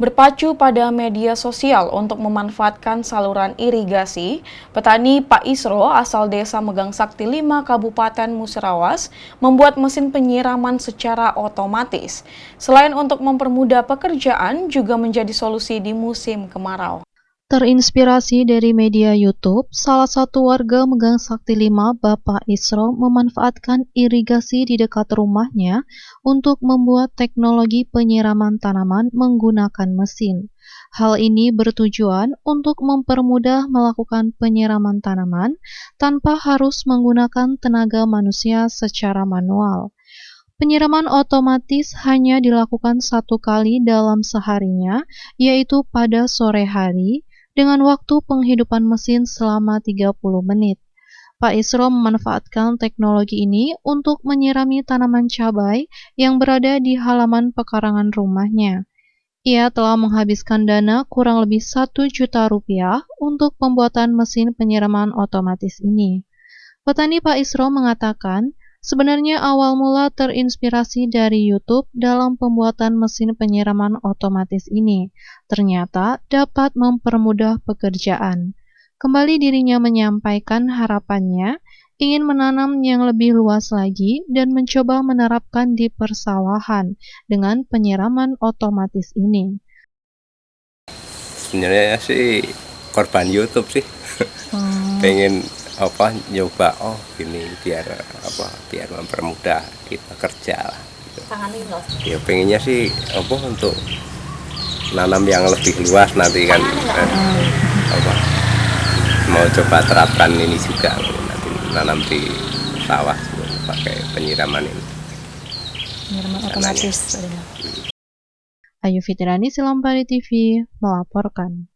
Berpacu pada media sosial untuk memanfaatkan saluran irigasi, petani Pak Isro asal desa Megang Sakti 5 Kabupaten Musirawas membuat mesin penyiraman secara otomatis. Selain untuk mempermudah pekerjaan, juga menjadi solusi di musim kemarau. Terinspirasi dari media YouTube, salah satu warga Megang Sakti 5, Bapak Isro, memanfaatkan irigasi di dekat rumahnya untuk membuat teknologi penyiraman tanaman menggunakan mesin. Hal ini bertujuan untuk mempermudah melakukan penyiraman tanaman tanpa harus menggunakan tenaga manusia secara manual. Penyiraman otomatis hanya dilakukan satu kali dalam seharinya, yaitu pada sore hari, dengan waktu penghidupan mesin selama 30 menit. Pak Isro memanfaatkan teknologi ini untuk menyirami tanaman cabai yang berada di halaman pekarangan rumahnya. Ia telah menghabiskan dana kurang lebih 1 juta rupiah untuk pembuatan mesin penyiraman otomatis ini. Petani Pak Isro mengatakan, sebenarnya awal mula terinspirasi dari YouTube dalam pembuatan mesin penyiraman otomatis ini. Ternyata dapat mempermudah pekerjaan. Kembali dirinya menyampaikan harapannya ingin menanam yang lebih luas lagi dan mencoba menerapkan di persawahan dengan penyiraman otomatis ini. Sebenarnya sih korban YouTube sih. Pengen nyoba gini biar mempermudah kita kerja lah gitu. Ya pengennya sih untuk nanam yang lebih luas nanti kan mau coba terapkan ini juga nanti nanam di sawah pakai penyiraman ini. Penyiraman otomatis. Ayu Fitriani, Silampari TV, melaporkan.